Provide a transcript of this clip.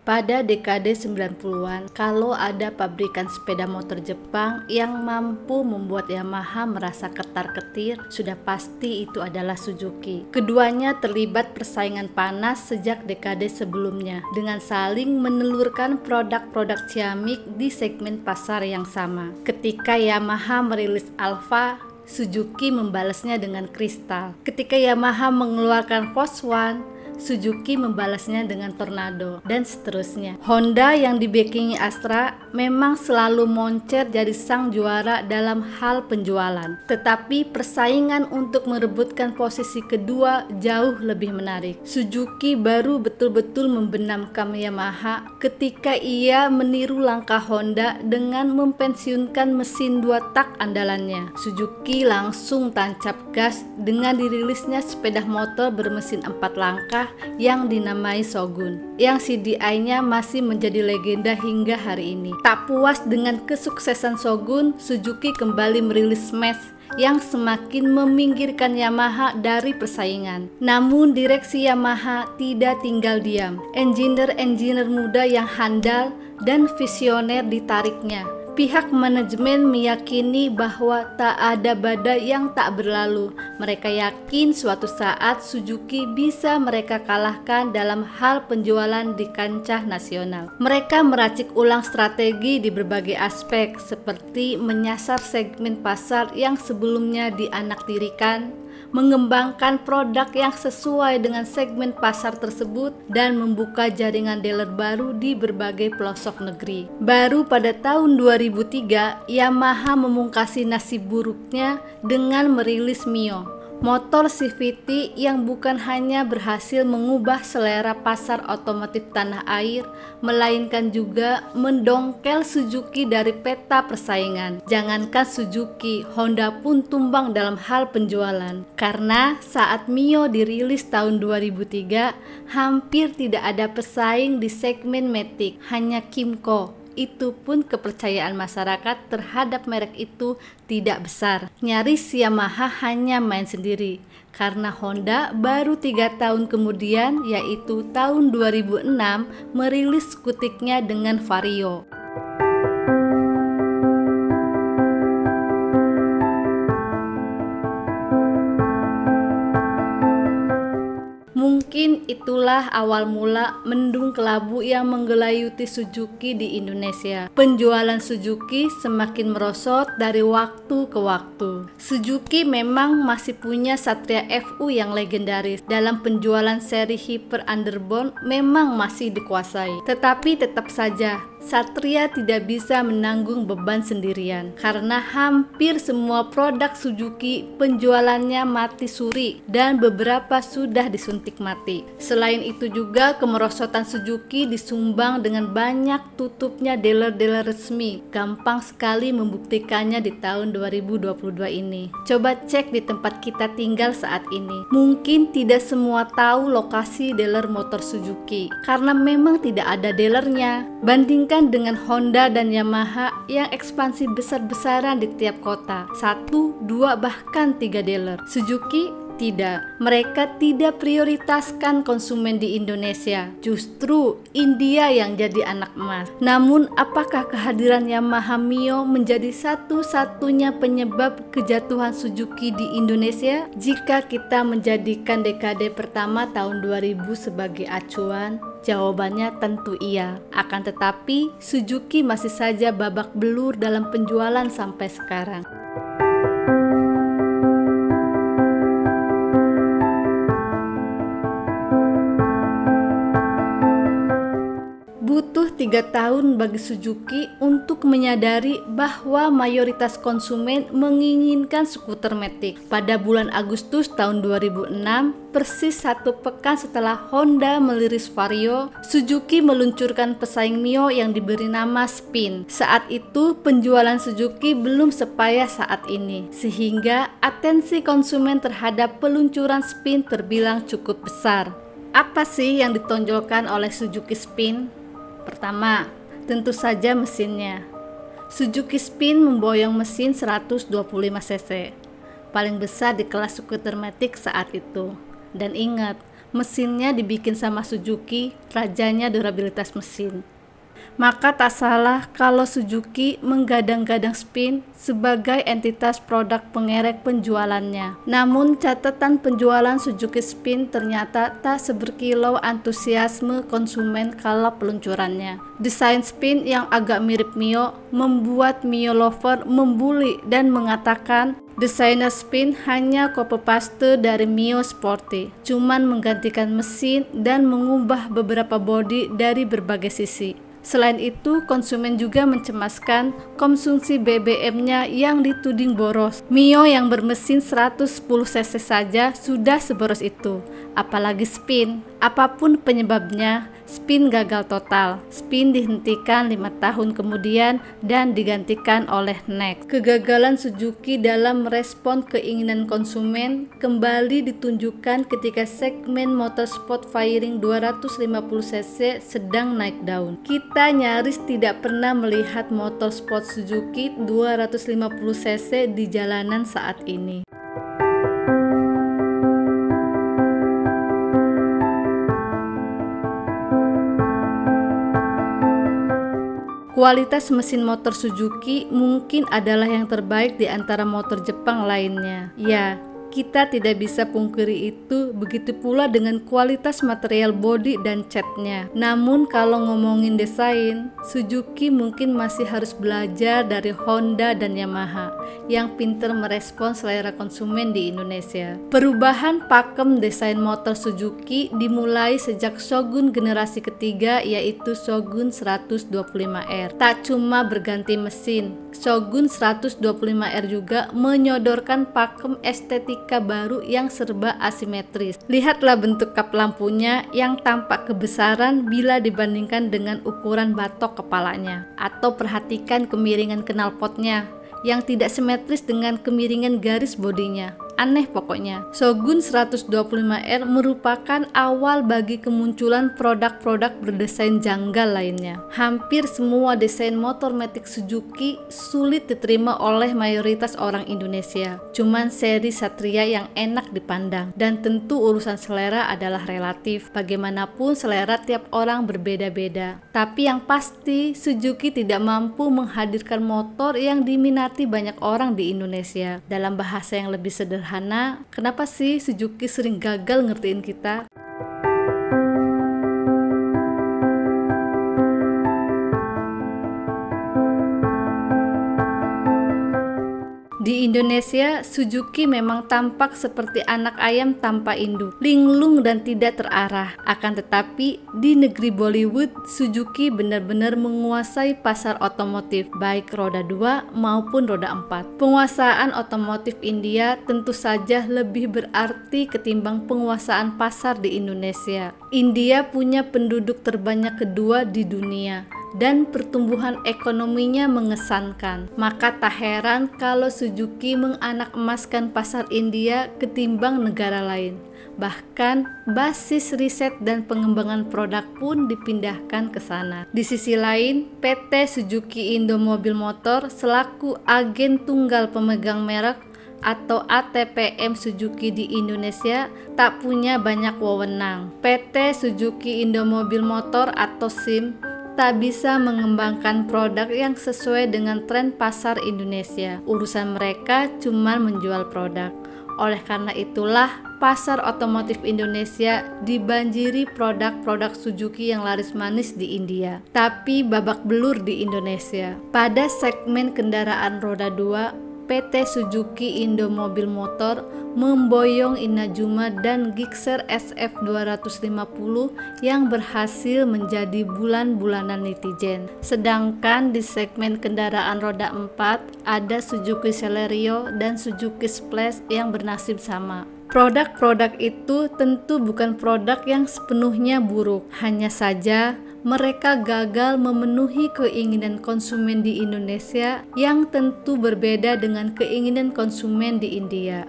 Pada dekade 90-an, kalau ada pabrikan sepeda motor Jepang yang mampu membuat Yamaha merasa ketar-ketir, sudah pasti itu adalah Suzuki. Keduanya terlibat persaingan panas sejak dekade sebelumnya, dengan saling menelurkan produk-produk ciamik di segmen pasar yang sama. Ketika Yamaha merilis Alpha, Suzuki membalasnya dengan Crystal. Ketika Yamaha mengeluarkan Force One, Suzuki membalasnya dengan Tornado, dan seterusnya. Honda yang dibackingi Astra memang selalu moncer jadi sang juara dalam hal penjualan. Tetapi persaingan untuk merebutkan posisi kedua jauh lebih menarik. Suzuki baru betul-betul membenamkan Yamaha ketika ia meniru langkah Honda dengan mempensiunkan mesin 2 tak andalannya. Suzuki langsung tancap gas dengan dirilisnya sepeda motor bermesin 4 langkah yang dinamai Shogun, yang CDI-nya masih menjadi legenda hingga hari ini. Tak puas dengan kesuksesan Shogun, Suzuki kembali merilis Smash yang semakin meminggirkan Yamaha dari persaingan. Namun direksi Yamaha tidak tinggal diam. Engineer-engineer muda yang handal dan visioner ditariknya. Pihak manajemen meyakini bahwa tak ada badai yang tak berlalu. Mereka yakin suatu saat Suzuki bisa mereka kalahkan dalam hal penjualan di kancah nasional. Mereka meracik ulang strategi di berbagai aspek, seperti menyasar segmen pasar yang sebelumnya dianaktirikan, mengembangkan produk yang sesuai dengan segmen pasar tersebut, dan membuka jaringan dealer baru di berbagai pelosok negeri. Baru pada tahun 2003, Yamaha memungkasi nasib buruknya dengan merilis Mio, motor CVT yang bukan hanya berhasil mengubah selera pasar otomotif tanah air, melainkan juga mendongkel Suzuki dari peta persaingan. Jangankan Suzuki, Honda pun tumbang dalam hal penjualan. Karena saat Mio dirilis tahun 2003, hampir tidak ada pesaing di segmen Matic, hanya Kymco. Itu pun kepercayaan masyarakat terhadap merek itu tidak besar. Nyaris Yamaha hanya main sendiri, karena Honda baru 3 tahun kemudian, yaitu tahun 2006, merilis skutiknya dengan Vario. Mungkin itulah awal mula mendung kelabu yang menggelayuti Suzuki di Indonesia. Penjualan Suzuki semakin merosot dari waktu ke waktu. Suzuki memang masih punya Satria FU yang legendaris. Dalam penjualan seri Hyper Underbone memang masih dikuasai. Tetapi tetap saja Satria tidak bisa menanggung beban sendirian, karena hampir semua produk Suzuki penjualannya mati suri dan beberapa sudah disuntik mati. Selain itu juga kemerosotan Suzuki disumbang dengan banyak tutupnya dealer-dealer resmi. Gampang sekali membuktikannya di tahun 2022 ini. Coba cek di tempat kita tinggal saat ini. Mungkin tidak semua tahu lokasi dealer motor Suzuki, karena memang tidak ada dealernya. Bandingkan dengan Honda dan Yamaha yang ekspansi besar-besaran di tiap kota, 1, 2, bahkan 3 dealer. Suzuki tidak. Mereka tidak prioritaskan konsumen di Indonesia. Justru India yang jadi anak emas. Namun apakah kehadiran Yamaha Mio menjadi satu-satunya penyebab kejatuhan Suzuki di Indonesia? Jika kita menjadikan dekade pertama tahun 2000 sebagai acuan, jawabannya tentu iya. Akan tetapi Suzuki masih saja babak belur dalam penjualan sampai sekarang. Butuh 3 tahun bagi Suzuki untuk menyadari bahwa mayoritas konsumen menginginkan skuter Matic. Pada bulan Agustus tahun 2006, persis 1 pekan setelah Honda meliris Vario, Suzuki meluncurkan pesaing Mio yang diberi nama Spin. Saat itu penjualan Suzuki belum sepayah saat ini, sehingga atensi konsumen terhadap peluncuran Spin terbilang cukup besar. Apa sih yang ditonjolkan oleh Suzuki Spin? Pertama, tentu saja mesinnya. Suzuki Spin memboyong mesin 125 cc, paling besar di kelas skuter Matic saat itu. Dan ingat, Mesinnya dibikin sama Suzuki, rajanya durabilitas mesin. Maka tak salah kalau Suzuki menggadang-gadang Spin sebagai entitas produk pengerek penjualannya. Namun catatan penjualan Suzuki Spin ternyata tak seberkilau antusiasme konsumen kala peluncurannya. Desain Spin yang agak mirip Mio membuat Mio lover membuli dan mengatakan desainer Spin hanya copy paste dari Mio Sporty, cuman menggantikan mesin dan mengubah beberapa bodi dari berbagai sisi. Selain itu, konsumen juga mencemaskan konsumsi BBM-nya yang dituding boros. Mio yang bermesin 110 cc saja sudah seboros itu, apalagi Spin. Apapun penyebabnya, Spin gagal total. Spin dihentikan 5 tahun kemudian dan digantikan oleh NEX. Kegagalan Suzuki dalam merespon keinginan konsumen kembali ditunjukkan ketika segmen motorsport fairing 250 cc sedang naik daun. Kita nyaris tidak pernah melihat motorsport Suzuki 250 cc di jalanan saat ini. Kualitas mesin motor Suzuki mungkin adalah yang terbaik di antara motor Jepang lainnya. Ya, kita tidak bisa pungkiri itu, begitu pula dengan kualitas material bodi dan catnya. Namun kalau ngomongin desain, Suzuki mungkin masih harus belajar dari Honda dan Yamaha yang pintar merespon selera konsumen di Indonesia. Perubahan pakem desain motor Suzuki dimulai sejak Shogun generasi ketiga, yaitu Shogun 125R. Tak cuma berganti mesin, Shogun 125R juga menyodorkan pakem estetika baru yang serba asimetris. Lihatlah bentuk kap lampunya yang tampak kebesaran bila dibandingkan dengan ukuran batok kepalanya. Atau perhatikan kemiringan knalpotnya yang tidak simetris dengan kemiringan garis bodinya. Aneh pokoknya. Shogun 125R merupakan awal bagi kemunculan produk-produk berdesain janggal lainnya. Hampir semua desain motor matic Suzuki sulit diterima oleh mayoritas orang Indonesia. Cuman seri Satria yang enak dipandang. Dan tentu urusan selera adalah relatif. Bagaimanapun selera tiap orang berbeda-beda. Tapi yang pasti Suzuki tidak mampu menghadirkan motor yang diminati banyak orang di Indonesia. Dalam bahasa yang lebih sederhana, kenapa sih Suzuki sering gagal ngertiin kita? Di Indonesia, Suzuki memang tampak seperti anak ayam tanpa induk, linglung dan tidak terarah. Akan tetapi, di negeri Bollywood, Suzuki benar-benar menguasai pasar otomotif, baik roda 2 maupun roda 4. Penguasaan otomotif India tentu saja lebih berarti ketimbang penguasaan pasar di Indonesia. India punya penduduk terbanyak kedua di dunia, dan pertumbuhan ekonominya mengesankan. Maka tak heran kalau Suzuki menganak emaskan pasar India ketimbang negara lain. Bahkan basis riset dan pengembangan produk pun dipindahkan ke sana. Di sisi lain, PT Suzuki Indo Mobil Motor selaku agen tunggal pemegang merek atau ATPM Suzuki di Indonesia tak punya banyak wewenang. PT Suzuki Indo Mobil Motor atau SIM tak bisa mengembangkan produk yang sesuai dengan tren pasar Indonesia. Urusan mereka cuma menjual produk. Oleh karena itulah, pasar otomotif Indonesia dibanjiri produk-produk Suzuki yang laris manis di India, tapi babak belur di Indonesia. Pada segmen kendaraan roda 2, PT Suzuki Indo Mobil Motor memboyong Inazuma dan Gixxer SF250 yang berhasil menjadi bulan-bulanan netizen. Sedangkan di segmen kendaraan roda 4 ada Suzuki Celerio dan Suzuki Splash yang bernasib sama. Produk-produk itu tentu bukan produk yang sepenuhnya buruk, hanya saja mereka gagal memenuhi keinginan konsumen di Indonesia yang tentu berbeda dengan keinginan konsumen di India.